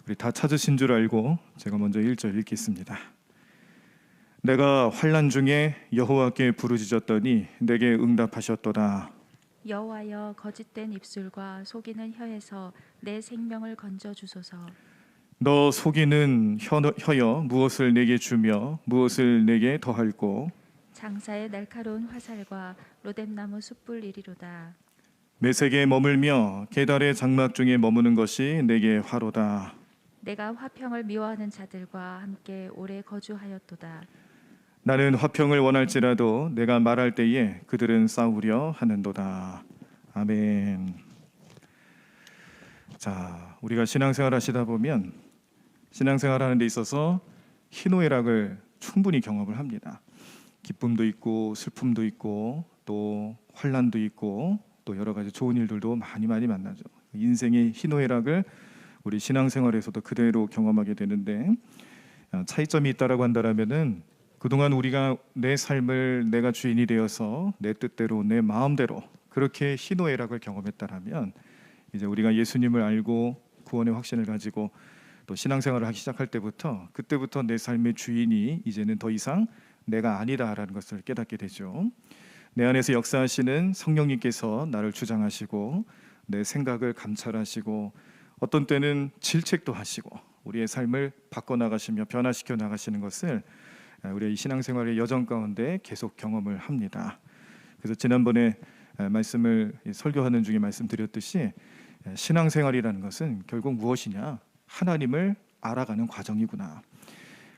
우리 다 찾으신 줄 알고 제가 먼저 1절 읽겠습니다. 내가 환난 중에 여호와께 부르짖었더니 내게 응답하셨도다. 여호와여, 거짓된 입술과 속이는 혀에서 내 생명을 건져 주소서. 너 속이는 혀여 무엇을 내게 주며 무엇을 내게 더할꼬. 장사의 날카로운 화살과 로뎀나무 숯불 이리로다. 메색에 머물며 계달의 장막 중에 머무는 것이 내게 화로다. 내가 화평을 미워하는 자들과 함께 오래 거주하였도다. 나는 화평을 원할지라도 내가 말할 때에 그들은 싸우려 하는도다. 아멘. 자, 우리가 신앙생활 하시다 보면 신앙생활 하는 데 있어서 희노애락을 충분히 경험을 합니다. 기쁨도 있고 슬픔도 있고 또 환난도 있고 또 여러 가지 좋은 일들도 많이 만나죠. 인생의 희노애락을 우리 신앙생활에서도 그대로 경험하게 되는데, 차이점이 있다라고 한다면은 그동안 우리가 내 삶을 내가 주인이 되어서 내 뜻대로 내 마음대로 그렇게 희노애락을 경험했다라면, 이제 우리가 예수님을 알고 구원의 확신을 가지고 또 신앙생활을 하기 시작할 때부터 그때부터 내 삶의 주인이 이제는 더 이상 내가 아니다라는 것을 깨닫게 되죠. 내 안에서 역사하시는 성령님께서 나를 주장하시고 내 생각을 감찰하시고 어떤 때는 질책도 하시고 우리의 삶을 바꿔나가시며 변화시켜 나가시는 것을 우리의 신앙생활의 여정 가운데 계속 경험을 합니다. 그래서 지난번에 말씀을 설교하는 중에 말씀드렸듯이 신앙생활이라는 것은 결국 무엇이냐? 하나님을 알아가는 과정이구나.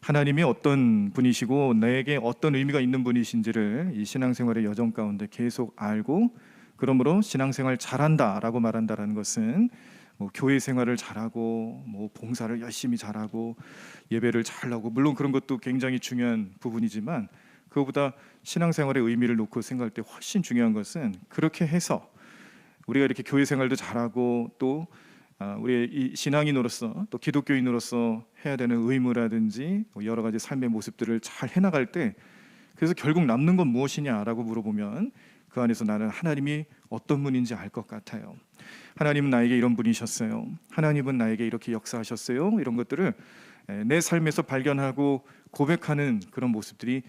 하나님이 어떤 분이시고 나에게 어떤 의미가 있는 분이신지를 이 신앙생활의 여정 가운데 계속 알고, 그러므로 신앙생활 잘한다라고 말한다라는 것은 뭐 교회 생활을 잘하고 뭐 봉사를 열심히 잘하고 예배를 잘하고, 물론 그런 것도 굉장히 중요한 부분이지만 그거보다 신앙생활의 의미를 놓고 생각할 때 훨씬 중요한 것은, 그렇게 해서 우리가 이렇게 교회 생활도 잘하고 또 우리의 이 신앙인으로서 또 기독교인으로서 해야 되는 의무라든지 여러 가지 삶의 모습들을 잘 해나갈 때, 그래서 결국 남는 건 무엇이냐라고 물어보면 그 안에서 나는 하나님이 어떤 분인지 알 것 같아요. 하나님은 나에게 이런 분이셨어요. 하나님은 나에게 이렇게 역사하셨어요. 이런 것들을 내 삶에서 발견하고 고백하는 그런 모습들이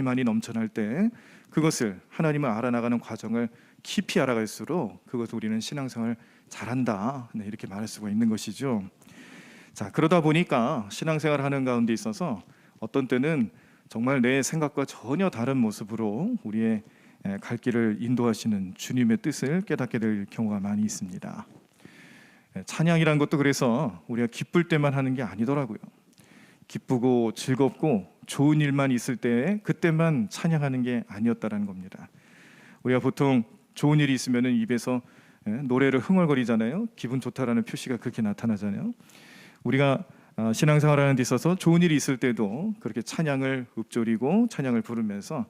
많이 넘쳐날 때, 그것을 하나님을 알아나가는 과정을 깊이 알아갈수록 그것을 우리는 신앙생활 잘한다, 이렇게 말할 수가 있는 것이죠. 자, 그러다 보니까 신앙생활 하는 가운데 있어서 어떤 때는 정말 내 생각과 전혀 다른 모습으로 우리의 갈 길을 인도하시는 주님의 뜻을 깨닫게 될 경우가 많이 있습니다. 찬양이란 것도 그래서 우리가 기쁠 때만 하는 게 아니더라고요. 기쁘고 즐겁고 좋은 일만 있을 때 그때만 찬양하는 게 아니었다라는 겁니다. 우리가 보통 좋은 일이 있으면 입에서 노래를 흥얼거리잖아요. 기분 좋다라는 표시가 그렇게 나타나잖아요. 우리가 신앙생활하는 데 있어서 좋은 일이 있을 때도 그렇게 찬양을 읊조리고 찬양을 부르면서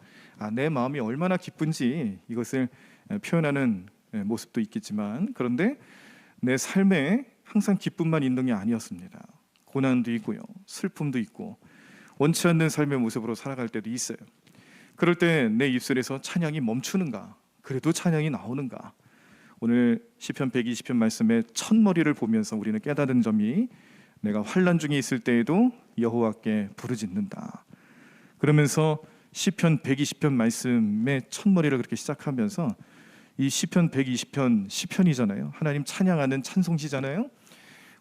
내 마음이 얼마나 기쁜지 이것을 표현하는 모습도 있겠지만, 그런데 내 삶에 항상 기쁨만 있는 게 아니었습니다. 고난도 있고요, 슬픔도 있고 원치 않는 삶의 모습으로 살아갈 때도 있어요. 그럴 때 내 입술에서 찬양이 멈추는가? 그래도 찬양이 나오는가? 오늘 시편 120편 말씀의 첫머리를 보면서 우리는 깨닫는 점이, 내가 환난 중에 있을 때에도 여호와께 부르짖는다. 그러면서 시편 120편 말씀의 첫머리를 그렇게 시작하면서, 이 시편 120편 시편이잖아요. 하나님 찬양하는 찬송시잖아요.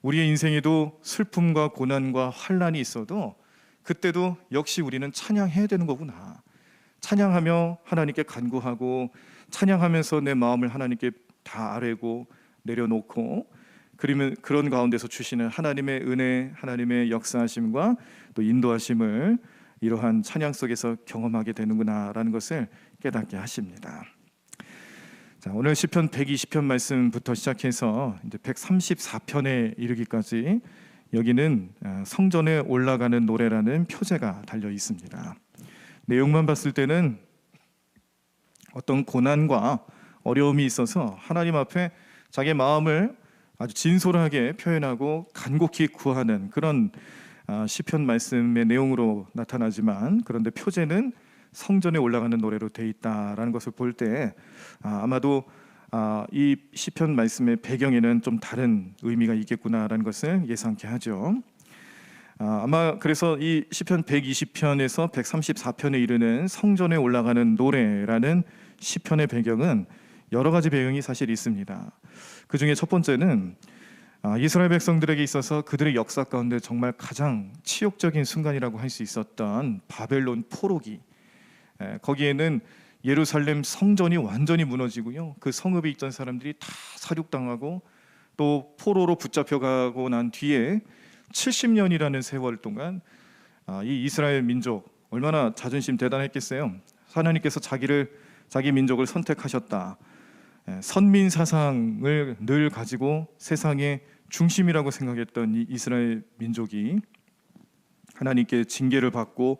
우리의 인생에도 슬픔과 고난과 환난이 있어도 그때도 역시 우리는 찬양해야 되는 거구나. 찬양하며 하나님께 간구하고 찬양하면서 내 마음을 하나님께 다 아뢰고 내려놓고, 그러면 그런 가운데서 주시는 하나님의 은혜, 하나님의 역사하심과 또 인도하심을 이러한 찬양 속에서 경험하게 되는구나라는 것을 깨닫게 하십니다. 자, 오늘 시편 120편 말씀부터 시작해서 이제 134편에 이르기까지 여기는 성전에 올라가는 노래라는 표제가 달려 있습니다. 내용만 봤을 때는 어떤 고난과 어려움이 있어서 하나님 앞에 자기의 마음을 아주 진솔하게 표현하고 간곡히 구하는 그런 시편 말씀의 내용으로 나타나지만, 그런데 표제는 성전에 올라가는 노래로 돼 있다라는 것을 볼 때 아마도 이 시편 말씀의 배경에는 좀 다른 의미가 있겠구나라는 것을 예상케 하죠. 아마 그래서 이 시편 120편에서 134편에 이르는 성전에 올라가는 노래라는 시편의 배경은 여러 가지 배경이 사실 있습니다. 그 중에 첫 번째는 이스라엘 백성들에게 있어서 그들의 역사 가운데 정말 가장 치욕적인 순간이라고 할 수 있었던 바벨론 포로기, 거기에는 예루살렘 성전이 완전히 무너지고요, 그 성읍에 있던 사람들이 다 살육당하고 또 포로로 붙잡혀가고 난 뒤에 70년이라는 세월 동안 이 이스라엘 민족 얼마나 자존심 대단했겠어요. 하나님께서 자기 민족을 선택하셨다, 선민 사상을 늘 가지고 세상의 중심이라고 생각했던 이 이스라엘 민족이 하나님께 징계를 받고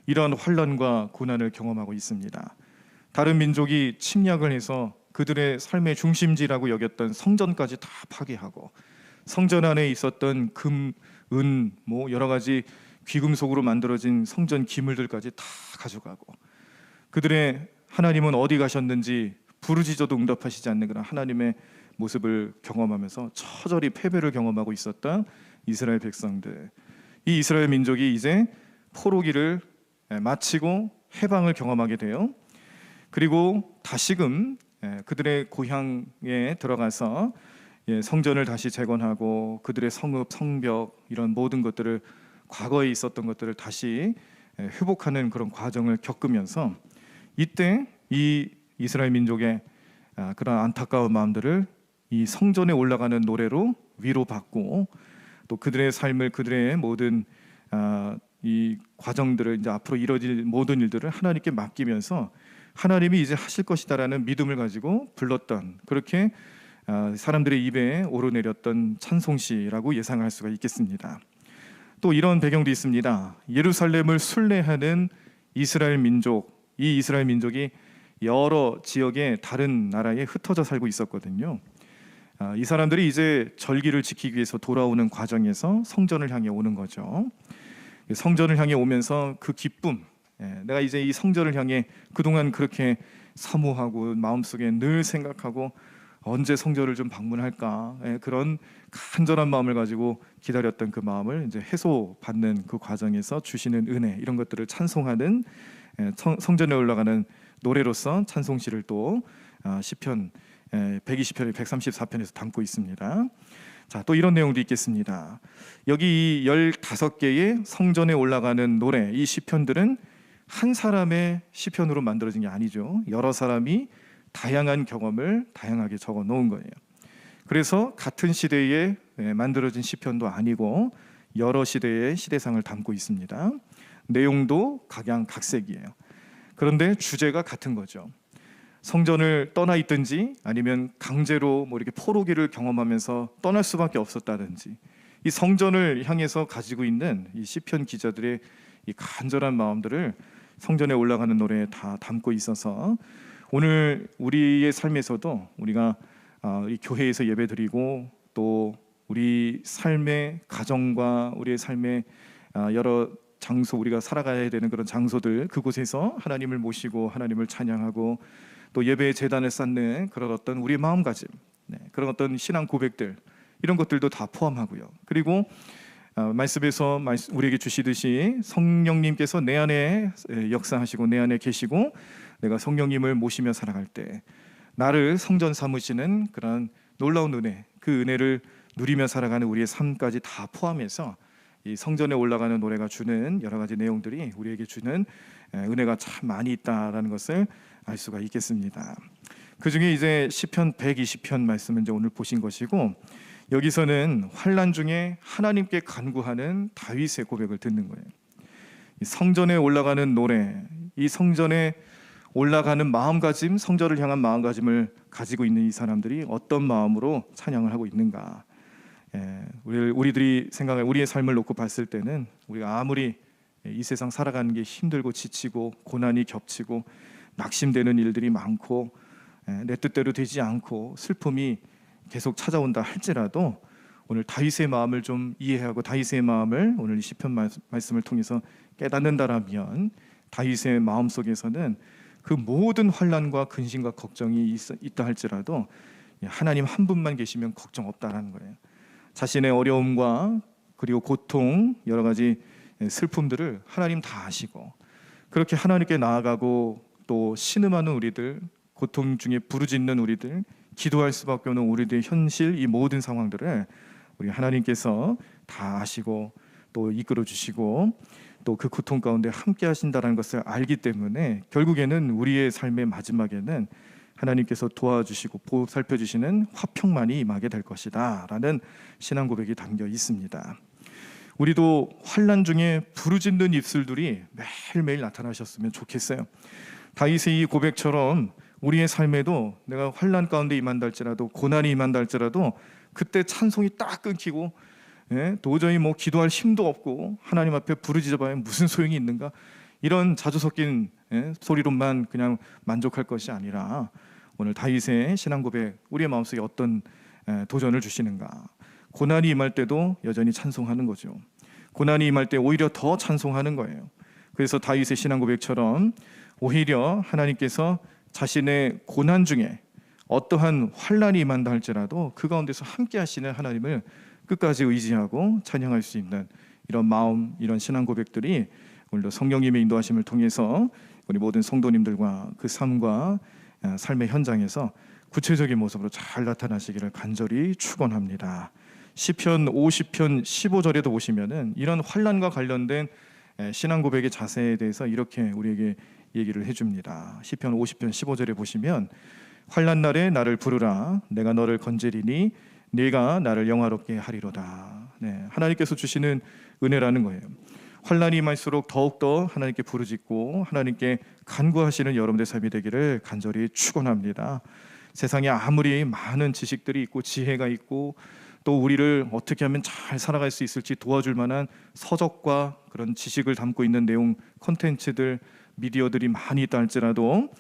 이러한 환난과 고난을 경험하고 있습니다. 다른 민족이 침략을 해서 그들의 삶의 중심지라고 여겼던 성전까지 다 파괴하고, 성전 안에 있었던 금, 은, 여러 가지 귀금속으로 만들어진 성전 기물들까지 다 가져가고, 그들의 하나님은 어디 가셨는지 부르짖어도 응답하시지 않는 그런 하나님의 모습을 경험하면서 처절히 패배를 경험하고 있었던 이스라엘 백성들, 이 이스라엘 민족이 이제 포로기를 마치고 해방을 경험하게 돼요. 그리고 다시금 그들의 고향에 들어가서 성전을 다시 재건하고 그들의 성읍, 성벽, 이런 모든 것들을, 과거에 있었던 것들을 다시 회복하는 그런 과정을 겪으면서, 이때 이 이스라엘 민족의 그런 안타까운 마음들을 이 성전에 올라가는 노래로 위로받고, 또 그들의 삶을, 그들의 모든 이 과정들을, 이제 앞으로 이루어질 모든 일들을 하나님께 맡기면서 하나님이 이제 하실 것이다라는 믿음을 가지고 불렀던, 그렇게 사람들의 입에 오르내렸던 찬송시라고 예상할 수가 있겠습니다. 또 이런 배경도 있습니다. 예루살렘을 순례하는 이스라엘 민족, 이 이스라엘 민족이 여러 지역의 다른 나라에 흩어져 살고 있었거든요. 이 사람들이 이제 절기를 지키기 위해서 돌아오는 과정에서 성전을 향해 오는 거죠. 성전을 향해 오면서 그 기쁨, 내가 이제 이 성전을 향해 그동안 그렇게 사모하고 마음속에 늘 생각하고 언제 성전을 좀 방문할까, 그런 간절한 마음을 가지고 기다렸던 그 마음을 이제 해소받는 그 과정에서 주시는 은혜, 이런 것들을 찬송하는 성전에 올라가는 노래로서 찬송시를 또 시편 120편에 134편에서 담고 있습니다. 자, 또 이런 내용도 있겠습니다. 여기 이 15개의 성전에 올라가는 노래, 이 시편들은 한 사람의 시편으로 만들어진 게 아니죠. 여러 사람이 다양한 경험을 다양하게 적어 놓은 거예요. 그래서 같은 시대에 만들어진 시편도 아니고 여러 시대의 시대상을 담고 있습니다. 내용도 각양각색이에요. 그런데 주제가 같은 거죠. 성전을 떠나 있든지 아니면 강제로 이렇게 포로기를 경험하면서 떠날 수밖에 없었다든지, 이 성전을 향해서 가지고 있는 이 시편 기자들의 이 간절한 마음들을 성전에 올라가는 노래에 다 담고 있어서, 오늘 우리의 삶에서도 우리가 이 교회에서 예배드리고 또 우리 삶의 가정과 우리의 삶의 여러 장소, 우리가 살아가야 되는 그런 장소들, 그곳에서 하나님을 모시고 하나님을 찬양하고 또 예배의 제단을 쌓는 그런 어떤 우리의 마음가짐, 그런 어떤 신앙 고백들, 이런 것들도 다 포함하고요. 그리고 말씀에서 우리에게 주시듯이 성령님께서 내 안에 역사하시고 내 안에 계시고 내가 성령님을 모시며 살아갈 때 나를 성전 삼으시는 그런 놀라운 은혜, 그 은혜를 누리며 살아가는 우리의 삶까지 다 포함해서 이 성전에 올라가는 노래가 주는 여러 가지 내용들이 우리에게 주는 은혜가 참 많이 있다라는 것을 알 수가 있겠습니다. 그 중에 이제 시편 120편 말씀은 이제 오늘 보신 것이고, 여기서는 환난 중에 하나님께 간구하는 다윗의 고백을 듣는 거예요. 이 성전에 올라가는 노래, 이 성전에 올라가는 마음가짐, 성전을 향한 마음가짐을 가지고 있는 이 사람들이 어떤 마음으로 찬양을 하고 있는가. 우리들이 생각할 우리의 삶을 놓고 봤을 때는 우리가 아무리 이 세상 살아가는 게 힘들고 지치고 고난이 겹치고 낙심되는 일들이 많고 내 뜻대로 되지 않고 슬픔이 계속 찾아온다 할지라도, 오늘 다윗의 마음을 좀 이해하고 다윗의 마음을 오늘 이 시편 말씀을 통해서 깨닫는다라면 다윗의 마음 속에서는 그 모든 환난과 근심과 걱정이 있다 할지라도 하나님 한 분만 계시면 걱정 없다라는 거예요. 자신의 어려움과 그리고 고통, 여러 가지 슬픔들을 하나님 다 아시고, 그렇게 하나님께 나아가고 또 신음하는 우리들, 고통 중에 부르짖는 우리들, 기도할 수밖에 없는 우리들의 현실, 이 모든 상황들을 우리 하나님께서 다 아시고 또 이끌어 주시고 또 그 고통 가운데 함께 하신다는 것을 알기 때문에 결국에는 우리의 삶의 마지막에는 하나님께서 도와주시고 보살펴 주시는 화평만이 임하게 될 것이다 라는 신앙 고백이 담겨 있습니다. 우리도 환난 중에 부르짖는 입술들이 매일매일 나타나셨으면 좋겠어요. 다윗의 이 고백처럼 우리의 삶에도 내가 환난 가운데 임한다 할지라도, 고난이 임한다 할지라도 그때 찬송이 딱 끊기고 도저히 기도할 힘도 없고 하나님 앞에 부르짖어봐야 무슨 소용이 있는가, 이런 자주 섞인 소리로만 그냥 만족할 것이 아니라 오늘 다윗의 신앙 고백, 우리의 마음속에 어떤 도전을 주시는가. 고난이 임할 때도 여전히 찬송하는 거죠. 고난이 임할 때 오히려 더 찬송하는 거예요. 그래서 다윗의 신앙 고백처럼 오히려 하나님께서 자신의 고난 중에 어떠한 환난이 임한다 할지라도 그 가운데서 함께 하시는 하나님을 끝까지 의지하고 찬양할 수 있는 이런 마음, 이런 신앙 고백들이 오늘도 성령님의 인도하심을 통해서 우리 모든 성도님들과 그 삶과 삶의 현장에서 구체적인 모습으로 잘 나타나시기를 간절히 축원합니다. 시편 50편 15절에도 보시면은 이런 환난과 관련된 신앙 고백의 자세에 대해서 이렇게 우리에게 얘기를 해줍니다. 시편 50편 15절에 보시면 환난 날에 나를 부르라, 내가 너를 건지리니 네가 나를 영화롭게 하리로다. 하나님께서 주시는 은혜라는 거예요. 환난이 임할수록 더욱더 하나님께 부르짖고 하나님께 간구하시는 여러분들의 삶이 되기를 간절히 축원합니다. 세상에 아무리 많은 지식들이 있고 지혜가 있고 또 우리를 어떻게 하면 잘 살아갈 수 있을지 도와줄 만한 서적과 그런 지식을 담고 있는 내용 콘텐츠들, 미디어들이 많이 있다 할지라도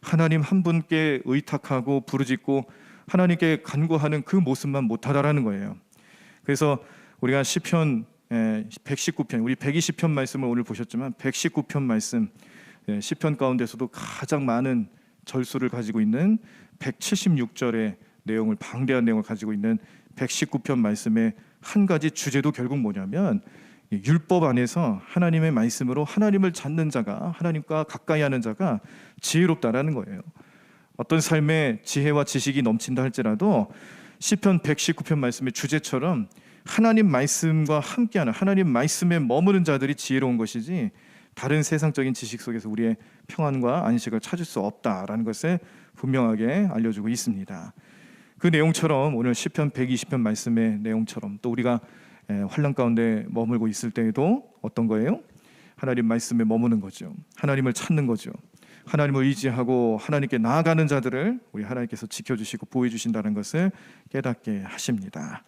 하나님 한 분께 의탁하고 부르짖고 하나님께 간구하는 그 모습만 못하다라는 거예요. 그래서 우리가 시편 119편, 우리 120편 말씀을 오늘 보셨지만 119편 말씀, 시편 가운데서도 가장 많은 절수를 가지고 있는 176절의 내용을, 방대한 내용을 가지고 있는 119편 말씀의 한 가지 주제도 결국 뭐냐면 율법 안에서 하나님의 말씀으로 하나님을 찾는 자가, 하나님과 가까이 하는 자가 지혜롭다라는 거예요. 어떤 삶에 지혜와 지식이 넘친다 할지라도 시편 119편 말씀의 주제처럼 하나님 말씀과 함께하는, 하나님 말씀에 머무는 자들이 지혜로운 것이지 다른 세상적인 지식 속에서 우리의 평안과 안식을 찾을 수 없다라는 것을 분명하게 알려주고 있습니다. 그 내용처럼 오늘 시편 120편 말씀의 내용처럼 또 우리가 환난 가운데 머물고 있을 때에도 어떤 거예요? 하나님 말씀에 머무는 거죠. 하나님을 찾는 거죠. 하나님을 의지하고 하나님께 나아가는 자들을 우리 하나님께서 지켜주시고 보호해주신다는 것을 깨닫게 하십니다.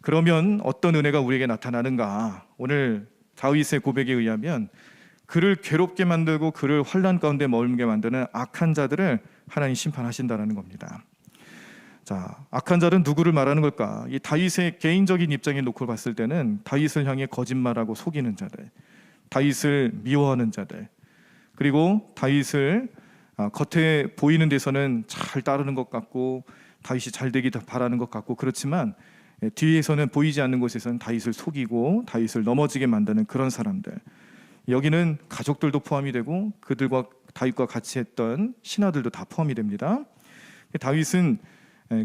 그러면 어떤 은혜가 우리에게 나타나는가? 오늘 다윗의 고백에 의하면 그를 괴롭게 만들고 그를 환난 가운데 머물게 만드는 악한 자들을 하나님 심판하신다는 겁니다. 자, 악한 자는 누구를 말하는 걸까? 이 다윗의 개인적인 입장에 놓고 봤을 때는 다윗을 향해 거짓말하고 속이는 자들, 다윗을 미워하는 자들, 그리고 다윗을 겉에 보이는 데서는 잘 따르는 것 같고 다윗이 잘 되기 바라는 것 같고 그렇지만 뒤에서는 보이지 않는 곳에서는 다윗을 속이고 다윗을 넘어지게 만드는 그런 사람들, 여기는 가족들도 포함이 되고 그들과 다윗과 같이 했던 신하들도 다 포함이 됩니다. 다윗은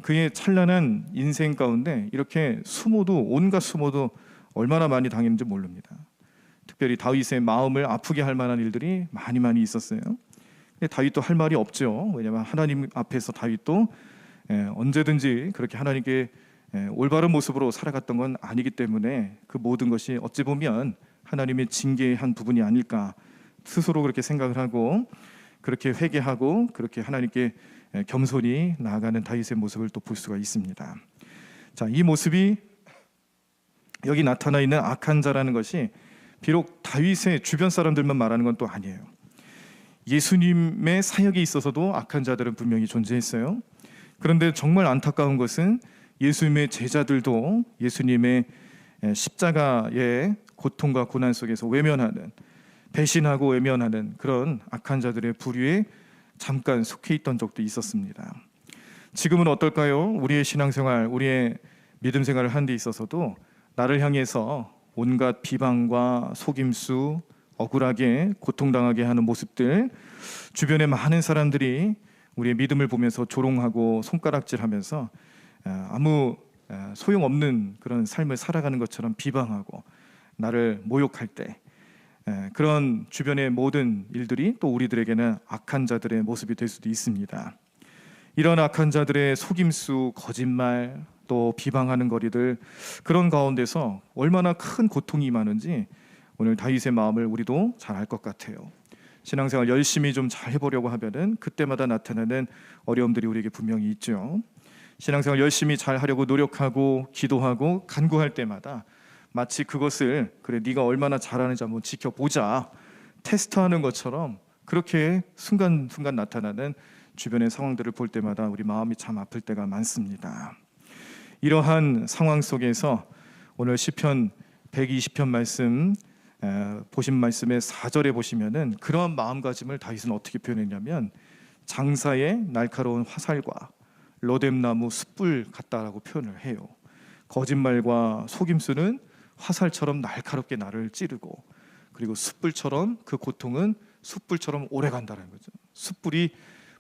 그의 찬란한 인생 가운데 이렇게 수모도, 온갖 수모도 얼마나 많이 당했는지 모릅니다. 특별히 다윗의 마음을 아프게 할 만한 일들이 많이 있었어요. 근데 다윗도 할 말이 없죠. 왜냐하면 하나님 앞에서 다윗도 언제든지 그렇게 하나님께 올바른 모습으로 살아갔던 건 아니기 때문에 그 모든 것이 어찌 보면 하나님의 징계의 한 부분이 아닐까 스스로 그렇게 생각을 하고 그렇게 회개하고 그렇게 하나님께 겸손히 나아가는 다윗의 모습을 또 볼 수가 있습니다. 자, 이 모습이 여기 나타나 있는 악한 자라는 것이 비록 다윗의 주변 사람들만 말하는 건 또 아니에요. 예수님의 사역에 있어서도 악한 자들은 분명히 존재했어요. 그런데 정말 안타까운 것은 예수님의 제자들도 예수님의 십자가의 고통과 고난 속에서 외면하는, 배신하고 외면하는 그런 악한 자들의 부류에 잠깐 속해 있던 적도 있었습니다. 지금은 어떨까요? 우리의 신앙생활, 우리의 믿음 생활을 하는 데 있어서도 나를 향해서 온갖 비방과 속임수, 억울하게 고통당하게 하는 모습들, 주변에 많은 사람들이 우리의 믿음을 보면서 조롱하고 손가락질하면서 아무 소용없는 그런 삶을 살아가는 것처럼 비방하고 나를 모욕할 때, 그런 주변의 모든 일들이 또 우리들에게는 악한 자들의 모습이 될 수도 있습니다. 이런 악한 자들의 속임수, 거짓말, 또 비방하는 거리들, 그런 가운데서 얼마나 큰 고통이 많은지 오늘 다윗의 마음을 우리도 잘 알 것 같아요. 신앙생활 열심히 좀 잘 해보려고 하면은 그때마다 나타나는 어려움들이 우리에게 분명히 있죠. 신앙생활 열심히 잘 하려고 노력하고 기도하고 간구할 때마다 마치 그것을 그래 네가 얼마나 잘하는지 한번 지켜보자 테스트하는 것처럼 그렇게 순간순간 나타나는 주변의 상황들을 볼 때마다 우리 마음이 참 아플 때가 많습니다. 이러한 상황 속에서 오늘 시편 120편 말씀 보신 말씀의 4절에 보시면은 그러한 마음가짐을 다윗은 어떻게 표현했냐면 장사의 날카로운 화살과 로뎀나무 숯불 같다라고 표현을 해요. 거짓말과 속임수는 화살처럼 날카롭게 나를 찌르고, 그리고 숯불처럼 그 고통은 숯불처럼 오래 간다는 거죠. 숯불이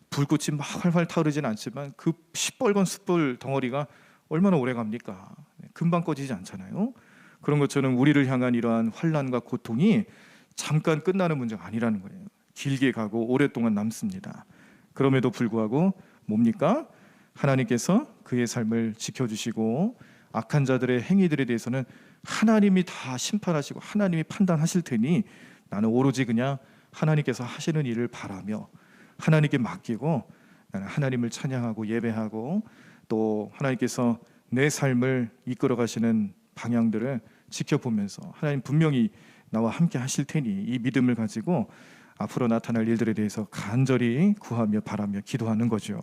불꽃이 막 활활 타오르진 않지만 그 시뻘건 숯불 덩어리가 얼마나 오래 갑니까? 금방 꺼지지 않잖아요. 그런 것처럼 우리를 향한 이러한 환난과 고통이 잠깐 끝나는 문제가 아니라는 거예요. 길게 가고 오랫동안 남습니다. 그럼에도 불구하고 뭡니까? 하나님께서 그의 삶을 지켜주시고 악한 자들의 행위들에 대해서는 하나님이 다 심판하시고 하나님이 판단하실 테니 나는 오로지 그냥 하나님께서 하시는 일을 바라며 하나님께 맡기고 나는 하나님을 찬양하고 예배하고 또 하나님께서 내 삶을 이끌어 가시는 방향들을 지켜보면서 하나님 분명히 나와 함께 하실 테니 이 믿음을 가지고 앞으로 나타날 일들에 대해서 간절히 구하며 바라며 기도하는 거죠.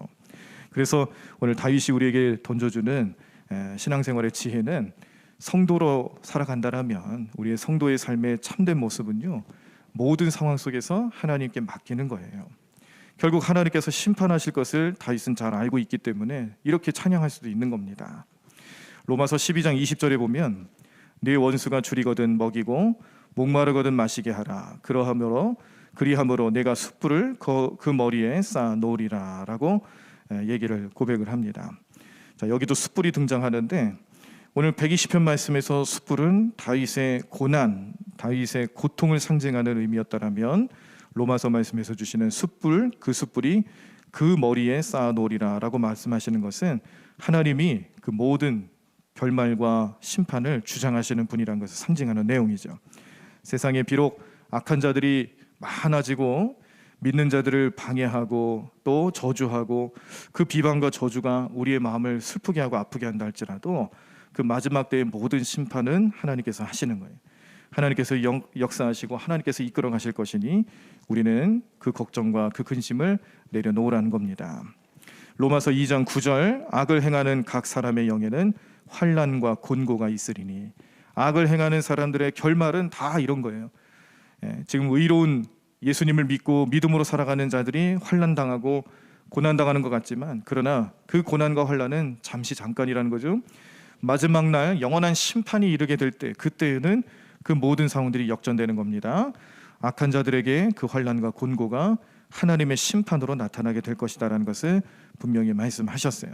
그래서 오늘 다윗이 우리에게 던져주는 신앙생활의 지혜는 성도로 살아간다라면 우리의 성도의 삶의 참된 모습은요, 모든 상황 속에서 하나님께 맡기는 거예요. 결국 하나님께서 심판하실 것을 다윗은 잘 알고 있기 때문에 이렇게 찬양할 수도 있는 겁니다. 로마서 12장 20절에 보면 네 원수가 줄이거든 먹이고 목마르거든 마시게 하라. 그리함으로 내가 숯불을 그 머리에 쌓아 놓으리라 라고 얘기를 고백을 합니다. 자, 여기도 숯불이 등장하는데 오늘 120편 말씀에서 숯불은 다윗의 고난, 다윗의 고통을 상징하는 의미였다라면 로마서 말씀에서 주시는 숯불, 그 숯불이 그 머리에 쌓아 놓으리라 라고 말씀하시는 것은 하나님이 그 모든 결말과 심판을 주장하시는 분이라는 것을 상징하는 내용이죠. 세상에 비록 악한 자들이 많아지고 믿는 자들을 방해하고 또 저주하고 그 비방과 저주가 우리의 마음을 슬프게 하고 아프게 한다 할지라도 그 마지막 때의 모든 심판은 하나님께서 하시는 거예요. 하나님께서 역사하시고 하나님께서 이끌어 가실 것이니 우리는 그 걱정과 그 근심을 내려놓으라는 겁니다. 로마서 2장 9절 악을 행하는 각 사람의 영에는 환난과 곤고가 있으리니, 악을 행하는 사람들의 결말은 다 이런 거예요. 지금 의로운 예수님을 믿고 믿음으로 살아가는 자들이 환난당하고 고난당하는 것 같지만 그러나 그 고난과 환난은 잠시 잠깐이라는 거죠. 마지막 날 영원한 심판이 이르게 될 때 그때에는 그 모든 상황들이 역전되는 겁니다. 악한 자들에게 그 환난과 곤고가 하나님의 심판으로 나타나게 될 것이다라는 것을 분명히 말씀하셨어요.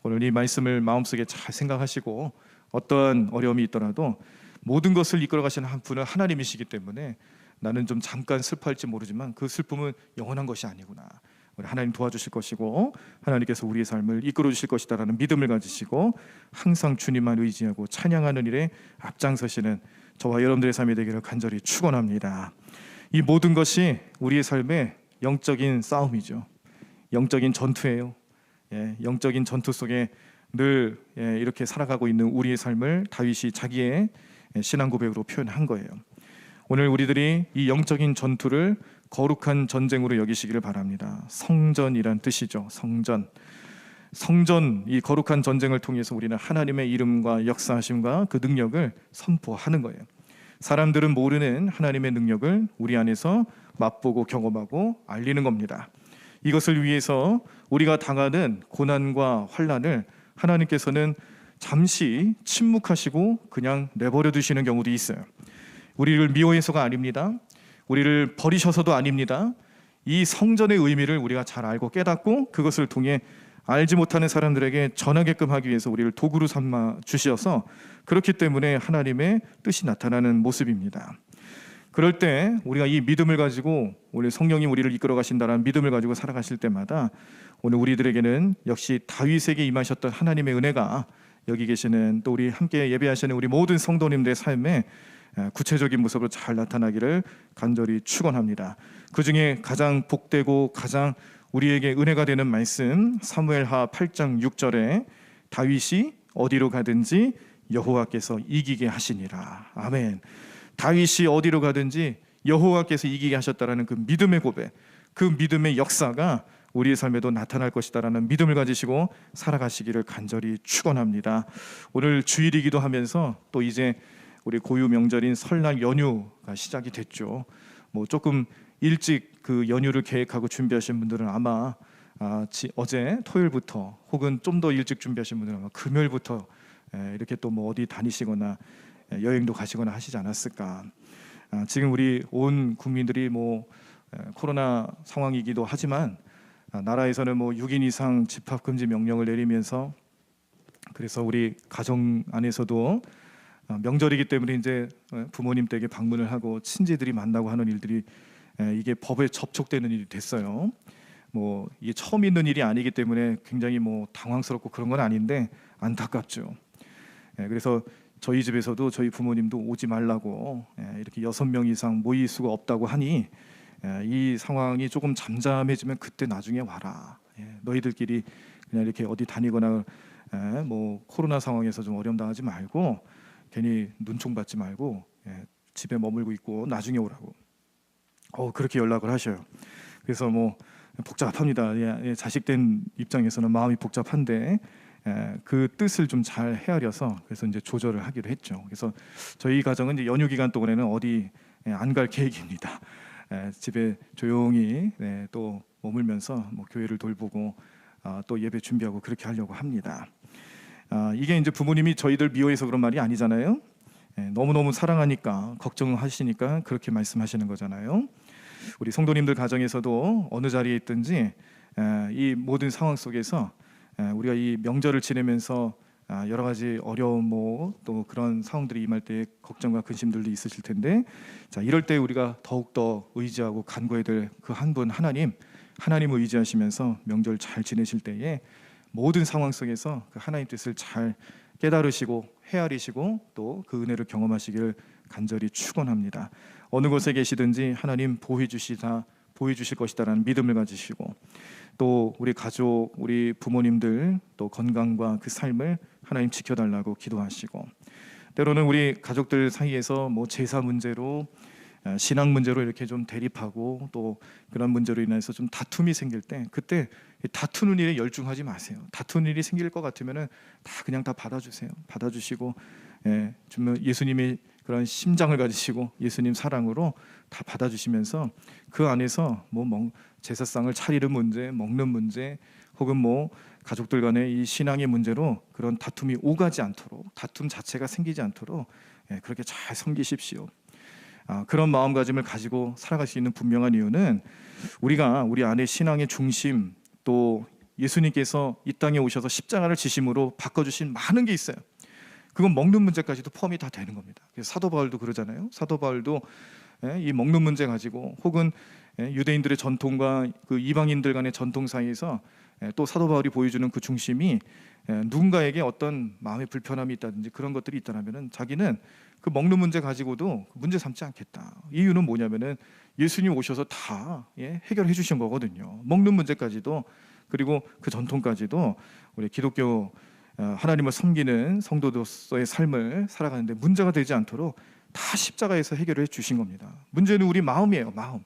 오늘 이 말씀을 마음속에 잘 생각하시고 어떠한 어려움이 있더라도 모든 것을 이끌어 가시는 한 분은 하나님이시기 때문에 나는 좀 잠깐 슬퍼할지 모르지만 그 슬픔은 영원한 것이 아니구나. 우리 하나님 도와주실 것이고 하나님께서 우리의 삶을 이끌어 주실 것이다라는 믿음을 가지시고 항상 주님만 의지하고 찬양하는 일에 앞장서시는 저와 여러분들의 삶이 되기를 간절히 축원합니다. 이 모든 것이 우리의 삶의 영적인 싸움이죠. 영적인 전투예요. 영적인 전투 속에 늘 이렇게 살아가고 있는 우리의 삶을 다윗이 자기의 신앙 고백으로 표현한 거예요. 오늘 우리들이 이 영적인 전투를 거룩한 전쟁으로 여기시기를 바랍니다. 성전이란 뜻이죠. 성전, 이 거룩한 전쟁을 통해서 우리는 하나님의 이름과 역사하심과 그 능력을 선포하는 거예요. 사람들은 모르는 하나님의 능력을 우리 안에서 맛보고 경험하고 알리는 겁니다. 이것을 위해서 우리가 당하는 고난과 환난을 하나님께서는 잠시 침묵하시고 그냥 내버려 두시는 경우도 있어요. 우리를 미워해서가 아닙니다. 우리를 버리셔서도 아닙니다. 이 성전의 의미를 우리가 잘 알고 깨닫고 그것을 통해 알지 못하는 사람들에게 전하게끔 하기 위해서 우리를 도구로 삼아 주셔서 그렇기 때문에 하나님의 뜻이 나타나는 모습입니다. 그럴 때 우리가 이 믿음을 가지고 오늘 성령이 우리를 이끌어 가신다는 믿음을 가지고 살아가실 때마다 오늘 우리들에게는 역시 다윗에게 임하셨던 하나님의 은혜가 여기 계시는 또 우리 함께 예배하시는 우리 모든 성도님들의 삶에 구체적인 모습으로 잘 나타나기를 간절히 축원합니다. 그 중에 가장 복되고 가장 우리에게 은혜가 되는 말씀 사무엘하 8장 6절에 다윗이 어디로 가든지 여호와께서 이기게 하시니라. 아멘. 다윗이 어디로 가든지 여호와께서 이기게 하셨다라는 그 믿음의 고백, 그 믿음의 역사가 우리의 삶에도 나타날 것이다라는 믿음을 가지시고 살아가시기를 간절히 축원합니다. 오늘 주일이기도 하면서 또 이제 우리 고유 명절인 설날 연휴가 시작이 됐죠. 뭐 조금 일찍 그 연휴를 계획하고 준비하신 분들은 아마 어제 토요일부터 혹은 좀 더 일찍 준비하신 분들은 아마 금요일부터 이렇게 또 뭐 어디 다니시거나 여행도 가시거나 하시지 않았을까. 지금 우리 온 국민들이 뭐 코로나 상황이기도 하지만 나라에서는 뭐 6인 이상 집합 금지 명령을 내리면서 그래서 우리 가정 안에서도 명절이기 때문에 이제 부모님 댁에 방문을 하고 친지들이 만나고 하는 일들이 이게 법에 접촉되는 일이 됐어요. 뭐 이게 처음 있는 일이 아니기 때문에 굉장히 뭐 당황스럽고 그런 건 아닌데 안타깝죠. 그래서 저희 집에서도 저희 부모님도 오지 말라고 이렇게 6명 이상 모일 수가 없다고 하니 이 상황이 조금 잠잠해지면 그때 나중에 와라. 너희들끼리 그냥 이렇게 어디 다니거나 뭐 코로나 상황에서 좀 어려움 당하지 말고 괜히 눈총 받지 말고 집에 머물고 있고 나중에 오라고 그렇게 연락을 하셔요. 그래서 뭐 복잡합니다. 자식된 입장에서는 마음이 복잡한데 그 뜻을 좀 잘 헤아려서 그래서 이제 조절을 하기로 했죠. 그래서 저희 가정은 이제 연휴 기간 동안에는 어디 안 갈 계획입니다. 집에 조용히 또 머물면서 뭐 교회를 돌보고 또 예배 준비하고 그렇게 하려고 합니다. 이게 이제 부모님이 저희들 미워해서 그런 말이 아니잖아요. 너무너무 사랑하니까 걱정하시니까 그렇게 말씀하시는 거잖아요. 우리 성도님들 가정에서도 어느 자리에 있든지 이 모든 상황 속에서 우리가 이 명절을 지내면서 여러 가지 어려움 또 그런 상황들이 임할 때 걱정과 근심들도 있으실 텐데 자 이럴 때 우리가 더욱더 의지하고 간구해야 될 그 한 분 하나님을 의지하시면서 명절 잘 지내실 때에 모든 상황 속에서 그 하나님 뜻을 잘 깨달으시고 헤아리시고 또 그 은혜를 경험하시기를 간절히 축원합니다. 어느 곳에 계시든지 하나님 보호해 주실 것이다라는 믿음을 가지시고 또 우리 가족, 우리 부모님들 또 건강과 그 삶을 하나님 지켜달라고 기도하시고 때로는 우리 가족들 사이에서 뭐 제사 문제로 신앙 문제로 이렇게 좀 대립하고 또 그런 문제로 인해서 좀 다툼이 생길 때 그때 다투는 일에 열중하지 마세요. 다투는 일이 생길 것 같으면은 그냥 다 받아주세요. 받아주시고 예수님의 그런 심장을 가지시고 예수님 사랑으로 다 받아주시면서 그 안에서 뭐 제사상을 차리는 문제, 먹는 문제 혹은 뭐 가족들 간의 이 신앙의 문제로 그런 다툼이 오가지 않도록 다툼 자체가 생기지 않도록 그렇게 잘 섬기십시오. 그런 마음가짐을 가지고 살아갈 수 있는 분명한 이유는 우리가 우리 안에 신앙의 중심 또 예수님께서 이 땅에 오셔서 십자가를 지심으로 바꿔주신 많은 게 있어요. 그건 먹는 문제까지도 포함이 다 되는 겁니다. 그래서 사도 바울도 그러잖아요. 사도 바울도 이 먹는 문제 가지고 혹은 유대인들의 전통과 그 이방인들 간의 전통 사이에서 또 사도 바울이 보여주는 그 중심이 누군가에게 어떤 마음의 불편함이 있다든지 그런 것들이 있다면은 자기는 그 먹는 문제 가지고도 문제 삼지 않겠다. 이유는 뭐냐면은 예수님 오셔서 다 해결해 주신 거거든요. 먹는 문제까지도 그리고 그 전통까지도 우리 기독교 하나님을 섬기는 성도로서의 삶을 살아가는데 문제가 되지 않도록 다 십자가에서 해결해 주신 겁니다. 문제는 우리 마음이에요. 마음.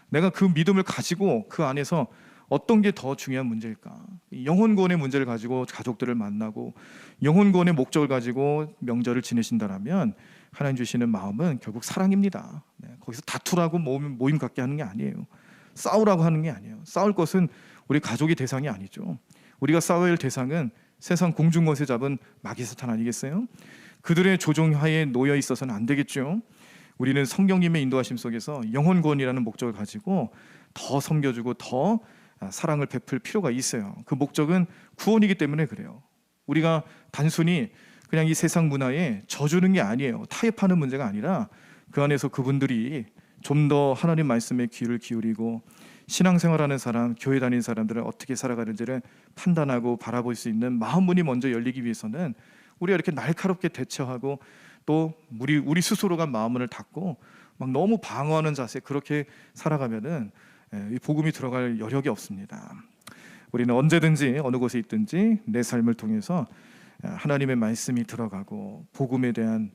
내가 그 믿음을 가지고 그 안에서 어떤 게 더 중요한 문제일까? 영혼구원의 문제를 가지고 가족들을 만나고 영혼구원의 목적을 가지고 명절을 지내신다라면 하나님 주시는 마음은 결국 사랑입니다. 거기서 다투라고 모임 갖게 하는 게 아니에요. 싸우라고 하는 게 아니에요. 싸울 것은 우리 가족이 대상이 아니죠. 우리가 싸워야 할 대상은 세상 공중권세 잡은 마귀 사탄 아니겠어요? 그들의 조종하에 놓여 있어서는 안 되겠죠. 우리는 성령님의 인도하심 속에서 영혼 구원이라는 목적을 가지고 더 섬겨주고 더 사랑을 베풀 필요가 있어요. 그 목적은 구원이기 때문에 그래요. 우리가 단순히 그냥 이 세상 문화에 져주는 게 아니에요. 타협하는 문제가 아니라 그 안에서 그분들이 좀 더 하나님 말씀에 귀를 기울이고 신앙생활하는 사람, 교회 다니는 사람들은 어떻게 살아가는지를 판단하고 바라볼 수 있는 마음문이 먼저 열리기 위해서는 우리가 이렇게 날카롭게 대처하고 또 우리 스스로가 마음문을 닫고 막 너무 방어하는 자세 그렇게 살아가면은 이 복음이 들어갈 여력이 없습니다. 우리는 언제든지 어느 곳에 있든지 내 삶을 통해서 하나님의 말씀이 들어가고 복음에 대한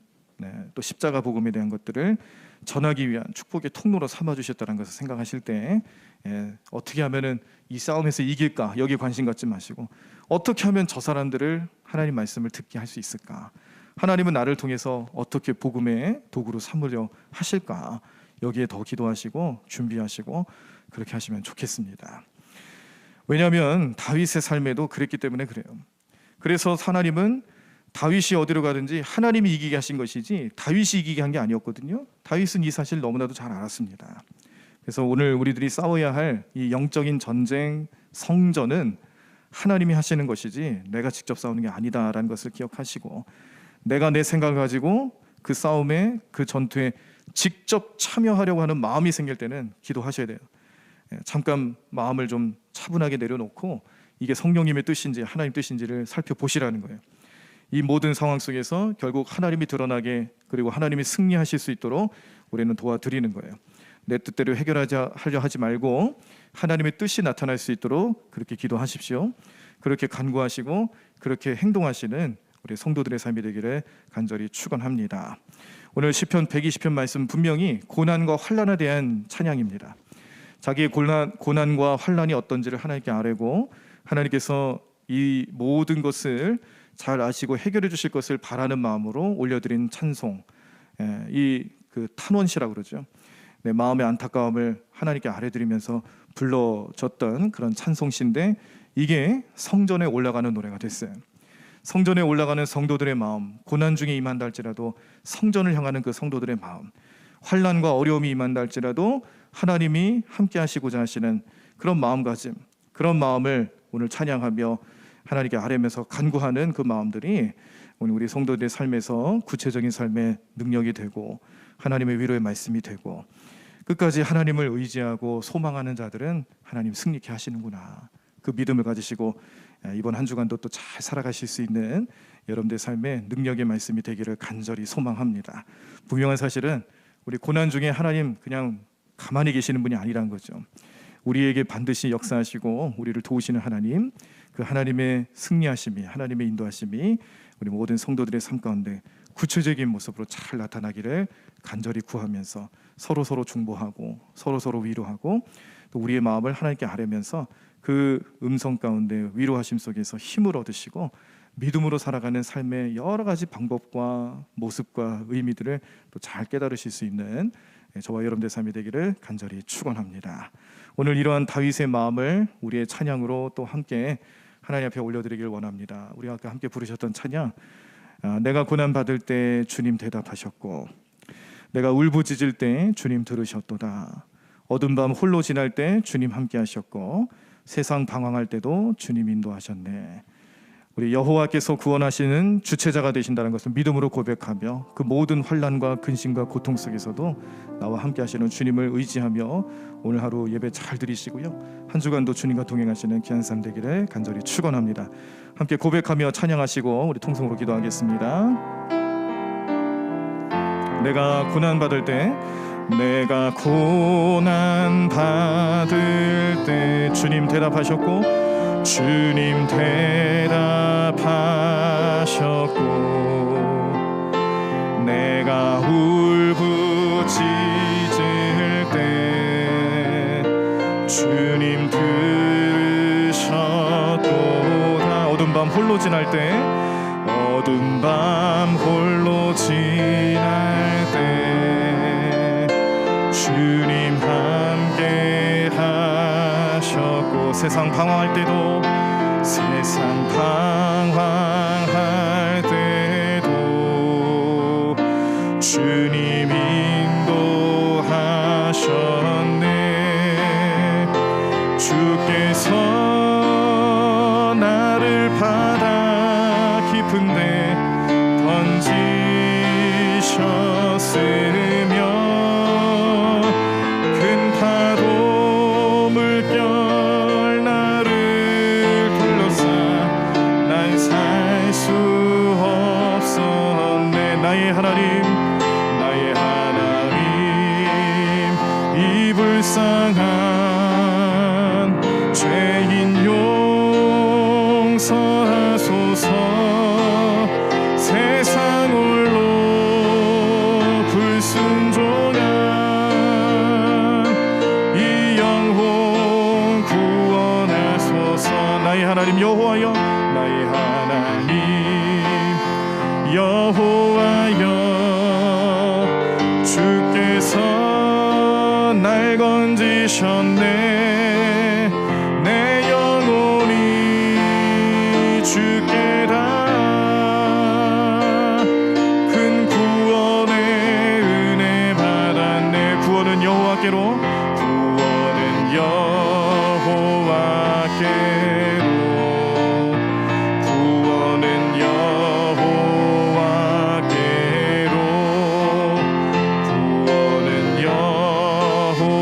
또 십자가 복음에 대한 것들을 전하기 위한 축복의 통로로 삼아주셨다는 것을 생각하실 때 어떻게 하면은 이 싸움에서 이길까 여기에 관심 갖지 마시고 어떻게 하면 저 사람들을 하나님 말씀을 듣게 할 수 있을까, 하나님은 나를 통해서 어떻게 복음의 도구로 삼으려 하실까, 여기에 더 기도하시고 준비하시고 그렇게 하시면 좋겠습니다. 왜냐하면 다윗의 삶에도 그랬기 때문에 그래요. 그래서 하나님은 다윗이 어디로 가든지 하나님이 이기게 하신 것이지 다윗이 이기게 한 게 아니었거든요. 다윗은 이 사실 너무나도 잘 알았습니다. 그래서 오늘 우리들이 싸워야 할 이 영적인 전쟁 성전은 하나님이 하시는 것이지 내가 직접 싸우는 게 아니다라는 것을 기억하시고 내가 내 생각을 가지고 그 싸움에 그 전투에 직접 참여하려고 하는 마음이 생길 때는 기도하셔야 돼요. 잠깐 마음을 좀 차분하게 내려놓고 이게 성령님의 뜻인지 하나님 뜻인지를 살펴보시라는 거예요. 이 모든 상황 속에서 결국 하나님이 드러나게 그리고 하나님이 승리하실 수 있도록 우리는 도와드리는 거예요. 내 뜻대로 해결하려 하지 말고 하나님의 뜻이 나타날 수 있도록 그렇게 기도하십시오. 그렇게 간구하시고 그렇게 행동하시는 우리 성도들의 삶이 되기를 간절히 축원합니다. 오늘 시편 120편 말씀 분명히 고난과 환난에 대한 찬양입니다. 자기의 고난과 환난이 어떤지를 하나님께 아뢰고 하나님께서 이 모든 것을 잘 아시고 해결해 주실 것을 바라는 마음으로 올려드린 찬송, 이 그 탄원시라고 그러죠. 내 마음의 안타까움을 하나님께 아뢰드리면서 불러줬던 그런 찬송시인데 이게 성전에 올라가는 노래가 됐어요. 성전에 올라가는 성도들의 마음, 고난 중에 임한다 할지라도 성전을 향하는 그 성도들의 마음, 환난과 어려움이 임한다 할지라도 하나님이 함께 하시고자 하시는 그런 마음가짐, 그런 마음을 오늘 찬양하며 하나님께 아뢰면서 간구하는 그 마음들이 오늘 우리 성도들의 삶에서 구체적인 삶의 능력이 되고 하나님의 위로의 말씀이 되고 끝까지 하나님을 의지하고 소망하는 자들은 하나님 승리케 하시는구나, 그 믿음을 가지시고 이번 한 주간도 또 잘 살아가실 수 있는 여러분들의 삶에 능력의 말씀이 되기를 간절히 소망합니다. 분명한 사실은 우리 고난 중에 하나님 그냥 가만히 계시는 분이 아니란 거죠. 우리에게 반드시 역사하시고 우리를 도우시는 하나님, 그 하나님의 승리하심이, 하나님의 인도하심이 우리 모든 성도들의 삶 가운데 구체적인 모습으로 잘 나타나기를 간절히 구하면서 서로 중보하고 서로 위로하고 또 우리의 마음을 하나님께 아뢰면서 그 음성 가운데 위로하심 속에서 힘을 얻으시고 믿음으로 살아가는 삶의 여러 가지 방법과 모습과 의미들을 또 잘 깨달으실 수 있는 저와 여러분들의 삶이 되기를 간절히 축원합니다. 오늘 이러한 다윗의 마음을 우리의 찬양으로 또 함께 하나님 앞에 올려드리길 원합니다. 우리 아까 함께 부르셨던 찬양, 내가 고난 받을 때 주님 대답하셨고 내가 울부짖을 때 주님 들으셨도다. 어두운 밤 홀로 지날 때 주님 함께 하셨고 세상 방황할 때도 주님 인도하셨네. 우리 여호와께서 구원하시는 주체자가 되신다는 것을 믿음으로 고백하며 그 모든 환난과 근심과 고통 속에서도 나와 함께 하시는 주님을 의지하며 오늘 하루 예배 잘 드리시고요, 한 주간도 주님과 동행하시는 귀한 삶 되기를 간절히 축원합니다. 함께 고백하며 찬양하시고 우리 통성으로 기도하겠습니다. 내가 고난 받을 때 주님 대답하셨고 주님 대답하셨고 내가 울부짖을 때 주님 들으셨도다. 어두운 밤 홀로 지날 때 주님 함께 세상 방황할 때도 세상 방황할 때도 주님 인도하셨네. 주께서 나를 바다 깊은데 던지셨으며 큰 파도 물결 나를 둘러싸 난 살 수 없었네. 나의 하나님 이 불쌍한 죄인 용서하소서. 세상 홀로 불순종한 이 영혼 구원하소서. 나의 하나님 여호와여, 나의 하나님 여호와여, 주께서 날 건지셨네. 내 영혼이 주께 다 큰 구원의 은혜 받았네. 구원은 여호와께로, 구원은 여호와께로, 구원은 여호와께로, 구원은 여호와께로,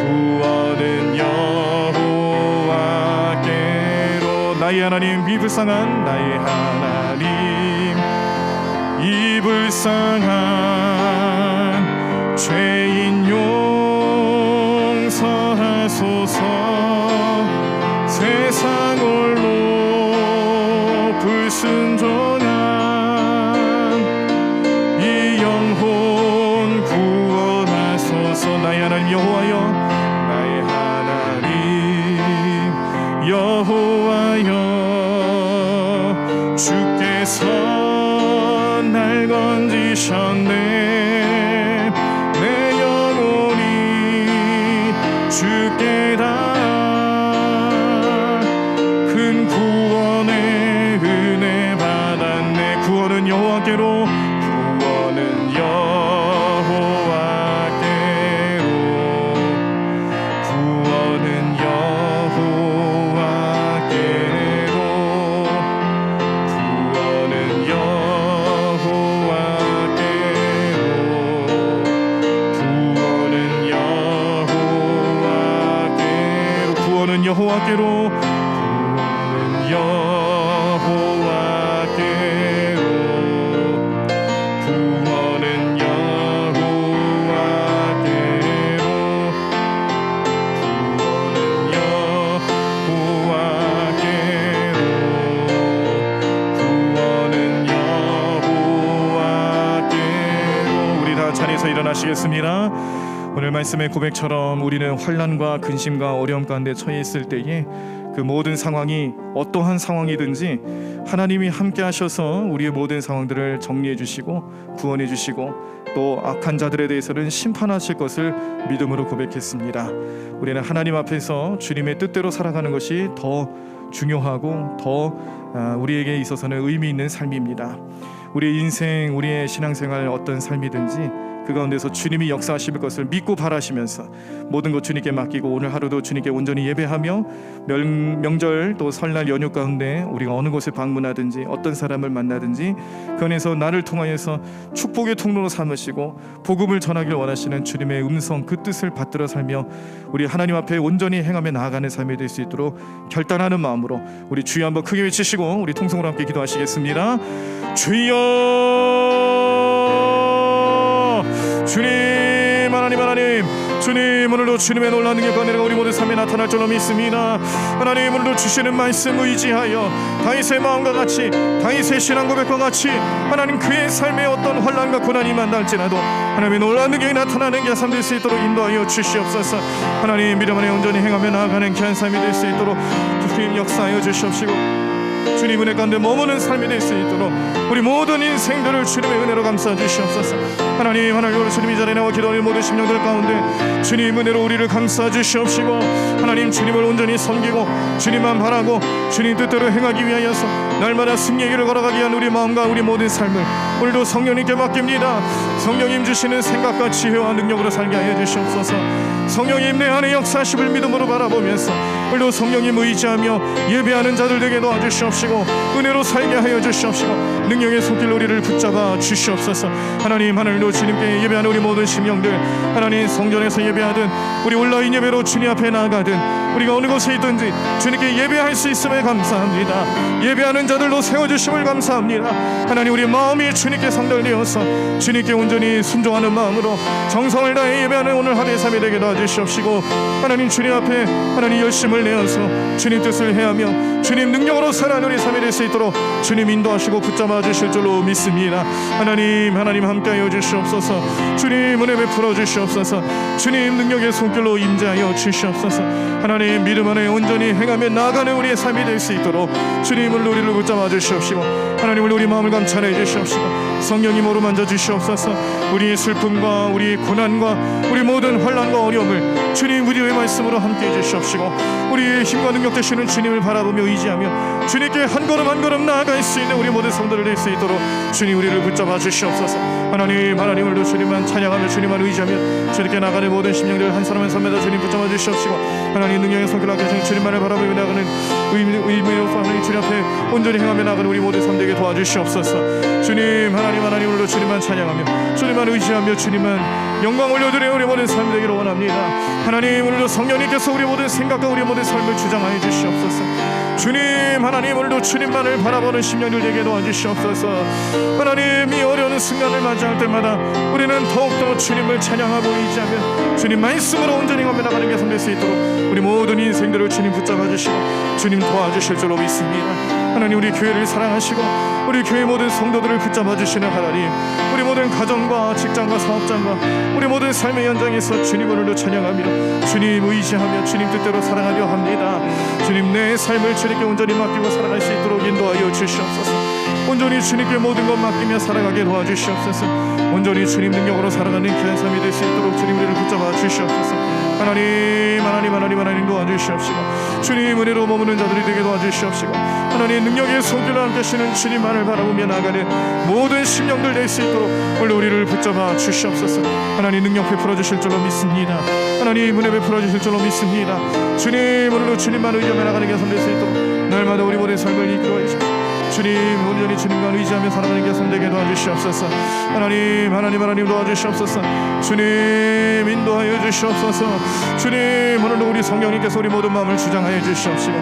구원은 여호와께로. 나의 하나님 이 불쌍한, 나의 하나님 이 불쌍한 죄인 용서하소서. 세상 홀로 불순종한 이 영혼 구원하소서. 나의 하나님 여호와여, 나의 하나님 여호와여, 주께서 날 건지셨네. 내 영혼이 주께 다 큰 구원의 은혜 받았네. 구원은 여호와께로, 구원은 여호와께로, 구원은 여호와께로, 구원은 여호와께로, 구원은 여호와께로, 구원은 여호와께로, 구원은 여호와께로, 구원은 여호와께로, 구원은 여호와께로, 구원은 여호와께로. 우리 다 자리에서 일어나시겠습니다. 오늘 말씀의 고백처럼 우리는 환난과 근심과 어려움 가운데 처해 있을 때에 그 모든 상황이 어떠한 상황이든지 하나님이 함께 하셔서 우리의 모든 상황들을 정리해 주시고 구원해 주시고 또 악한 자들에 대해서는 심판하실 것을 믿음으로 고백했습니다. 우리는 하나님 앞에서 주님의 뜻대로 살아가는 것이 더 중요하고 더 우리에게 있어서는 의미 있는 삶입니다. 우리의 인생, 우리의 신앙생활 어떤 삶이든지 그 가운데서 주님이 역사하실 것을 믿고 바라시면서 모든 것 주님께 맡기고 오늘 하루도 주님께 온전히 예배하며 명절 또 설날 연휴 가운데 우리가 어느 곳에 방문하든지 어떤 사람을 만나든지 그 안에서 나를 통하여서 축복의 통로로 삼으시고 복음을 전하길 원하시는 주님의 음성 그 뜻을 받들어 살며 우리 하나님 앞에 온전히 행하며 나아가는 삶이 될 수 있도록 결단하는 마음으로 우리 주여 한번 크게 외치시고 우리 통성으로 함께 기도하시겠습니다. 주여, 주님, 하나님, 주님, 오늘도 주님의 놀라운 능력과 은혜가 우리 모두 삶에 나타날 줄로 믿습니다. 하나님, 오늘도 주시는 말씀 의지하여 다윗의 마음과 같이, 다윗의 신앙 고백과 같이 하나님 그의 삶에 어떤 환난과 고난이 만날지라도 하나님의 놀라운 능력이 나타나는 귀한 삶 될 수 있도록 인도하여 주시옵소서. 하나님, 미련 안에 온전히 행하며 나아가는 귀한 삶이 될 수 있도록 주님 역사하여 주시옵시고 주님 은혜 가운데 머무는 삶이 될 수 있도록 우리 모든 인생들을 주님의 은혜로 감싸 주시옵소서. 하나님 주님 이 자리에 나와 기도하는 모든 심령들 가운데 주님 은혜로 우리를 감싸 주시옵시고 하나님 주님을 온전히 섬기고 주님만 바라고 주님 뜻대로 행하기 위하여서 날마다 승리의 길을 걸어가기 위한 우리 마음과 우리 모든 삶을 오늘도 성령님께 맡깁니다. 성령님 주시는 생각과 지혜와 능력으로 살게 하여 주시옵소서. 성령님 내 안에 역사하심을 믿음으로 바라보면서 오늘도 성령님 의지하며 예배하는 자들 되게 도와주시옵시고 은혜로 살게 하여 주시옵시고 능력의 손길로 우리를 붙잡아 주시옵소서. 하나님 하늘로 주님께 예배하는 우리 모든 심령들 하나님 성전에서 예배하든 우리 온라인 예배로 주님 앞에 나아가든 우리가 어느 곳에 있든지 주님께 예배할 수 있음에 감사합니다. 예배하는 자들로 세워주심을 감사합니다. 하나님 우리 마음이 주님께 상달되어서 주님께 온전히 순종하는 마음으로 정성을 다해 예배하는 오늘 하루의 삶이 되게 도와주시옵시고 하나님 주님 앞에 하나님 열심을 내어서 주님 뜻을 행하며 주님 능력으로 살아가는 우리 삶이 될 수 있도록 주님 인도하시고 붙잡아 주실 줄로 믿습니다. 하나님 함께하여 주시옵소서. 주님 은혜 베풀어 주시옵소서. 주님 능력의 손길로 임재하여 주시옵소서. 하나님 믿음 안에 온전히 행하며 나아가는 우리의 삶이 될 수 있도록 주님을 우리를 붙잡아 주시옵시고 하나님 우리 마음을 감찰해 주시옵시고 성령님 어루만져 주시옵소서. 우리의 슬픔과 우리의 고난과 우리 모든 환난과 어려움을 주님 우리의 말씀으로 함께해 주시옵시고 우리의 힘과 능력 되시는 주님을 바라보며 의지하며 주님께 한 걸음 한 걸음 나아갈 수 있는 우리 모든 성도들 될 수 있도록 주님 우리를 붙잡아 주시옵소서. 하나님을도 주님만 찬양하며 주님만 의지하며 주님께 나가는 모든 심령들 한 사람 한 사람마다 주님 붙잡아 주시옵시고 하나님 능력의 손길 앞에 주님만을 바라보며 나가는 의미로 하나님 주님 앞에 온전히 행하며 나가는 우리 모든 삶 되게 도와주시옵소서. 주님 하나님을도 주님만 찬양하며 주님만 의지하며 주님만 영광 올려드려 우리 모든 삶 되기를 원합니다. 하나님 오늘도 성령님께서 우리 모든 생각과 우리 모든 삶을 주장하여 주시옵소서. 주님 하나님 오늘도 주님만을 바라보는 심령들 되게 도와주시옵소서. 하나님 이 어려운 순간을 맞이할 때마다 우리는 더욱더 주님을 찬양하고 의지하며 주님 말씀으로 온전히 가며 나가는 게 성될 수 있도록 우리 모든 인생들을 주님 붙잡아 주시고 주님 도와주실 줄로 믿습니다. 하나님 우리 교회를 사랑하시고 우리 교회 모든 성도들을 붙잡아 주시는 하나님 우리 모든 가정과 직장과 사업장과 우리 모든 삶의 현장에서 주님 오늘도 찬양하며 주님 의지하며 주님 뜻대로 살아가려 합니다. 주님 내 삶을 주님께 온전히 맡기고 살아갈 수 있도록 인도하여 주시옵소서. 온전히 주님께 모든 것 맡기며 살아가게 도와주시옵소서. 온전히 주님 능력으로 살아가는 귀한 삶이 될 수 있도록 주님 우리를 붙잡아 주시옵소서. 하나님 도와주시옵시고 주님 은혜로 머무는 자들이 되게 도와주시옵시고 하나님 능력의 손길로 함께 하시는 주님만을 바라보며 나가는 모든 심령들 될 수 있도록 우리를 붙잡아 주시옵소서. 하나님 능력 베풀어 주실 줄로 믿습니다. 하나님 은혜 베풀어 주실 줄로 믿습니다. 주님 오늘도 주님만 의지하며 나가는 게 될 수 있도록 날마다 우리 모든 삶을 이끌어 주시옵소서. 주님 온전히 주님만 의지하며 살아가는 게 선되게 도와주시옵소서. 하나님 도와주시옵소서. 주님 인도하여 주시옵소서. 주님 오늘도 우리 성령님께서 우리 모든 마음을 주장하여 주시옵시고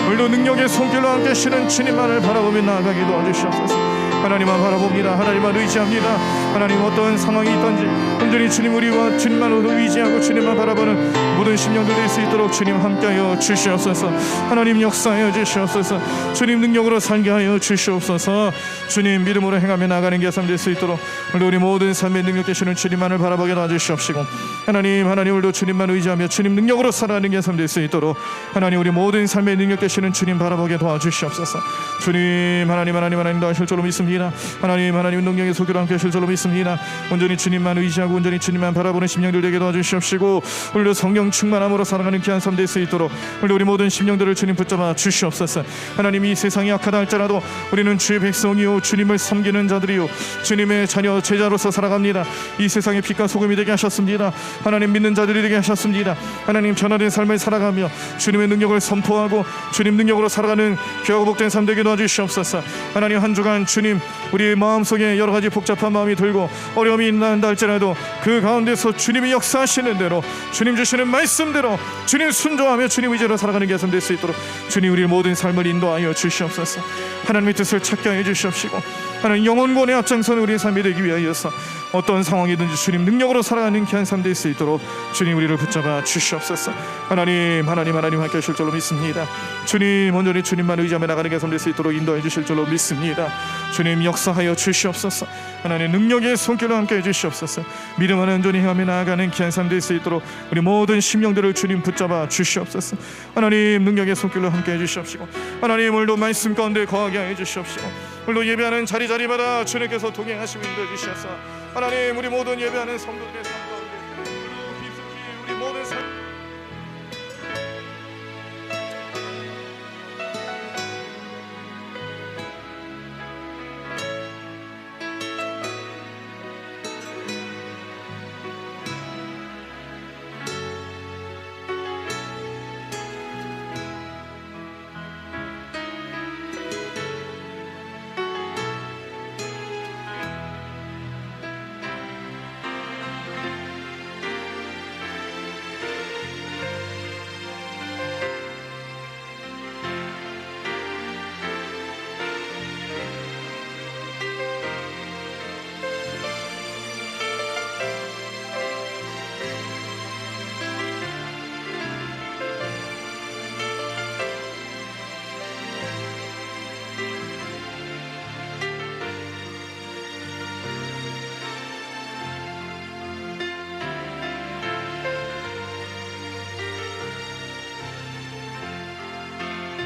오늘도 능력의 손길로 함께 하시는 주님만을 바라보며 나아가게 도와주시옵소서. 하나님만 바라봅니다. 하나님만 의지합니다. 하나님 어떤 상황이 있든지 온전히 주님 우리와 주님만 의지하고 주님만 바라보는 모든 심령들 될 수 있도록 주님 함께하여 주시옵소서. 하나님 역사하여 주시옵소서. 주님 능력으로 살게 하여 주시옵소서. 주님 믿음으로 행하며 나가는 개삼 될 수 있도록 우리 모든 삶의 능력 되시는 주님만을 바라보게 도와주시옵시고 하나님 오늘도 주님만 의지하며 주님 능력으로 살아가는 개삼 될 수 있도록 하나님 우리 모든 삶의 능력 되시는 주님 바라보게 도와주시옵소서. 주님 하나님 도와주실 줄로 믿습니다. 하나님 능력의 소교로 함께 하실 줄로 믿습니다. 온전히 주님만 의지하고 온전히 주님만 바라보는 심령들 되게 도와주시옵시고 오늘도 성령 충만함으로 살아가는 귀한 삶 될 수 있도록 우리 모든 심령들을 주님 붙잡아 주시옵소서. 하나님 이 세상이 악하다 할지라도 우리는 주의 백성이요 주님을 섬기는 자들이요 주님의 자녀 제자로서 살아갑니다. 이 세상의 빛과 소금이 되게 하셨습니다. 하나님 믿는 자들이 되게 하셨습니다. 하나님 변화된 삶을 살아가며 주님의 능력을 선포하고 주님 능력으로 살아가는 귀하고 복된 삶 되게 도와주시옵소서. 하나님 한 주간 주님 우리 마음속에 여러 가지 복잡한 마음이 들고 어려움이 있는다 할지라도 그 가운데서 주님이 역사하시는 대로 주님 주시는 말씀대로 주님 순종하며 주님 의지로 살아가는 개선 될 수 있도록 주님 우리 모든 삶을 인도하여 주시옵소서. 하나님의 뜻을 찾게 하여 주시옵시고 하나님 영원권의 앞장서는 우리의 삶이 되기 위하여서 어떤 상황이든지 주님 능력으로 살아가는 귀한 삶 될 수 있도록 주님 우리를 붙잡아 주시옵소서. 하나님 함께 하실 줄로 믿습니다. 주님 온전히 주님만 의지하며 나가는 귀한 삶 될 수 있도록 인도해 주실 줄로 믿습니다. 주님 역사하여 주시옵소서. 하나님 능력의 손길로 함께 해주시옵소서. 믿음 안에 온전히 행하며 나아가는 귀한 삶 될 수 있도록 우리 모든 심령들을 주님 붙잡아 주시옵소서. 하나님 능력의 손길로 함께 해주시옵시고 하나님 오늘도 말씀 가운데 거하게 하여 주시옵시고 오늘도 예배하는 자리마다 주님께서 동행하시고 인도해 주시옵소서. 하나님 우리 모든 예배하는 성도들의 삶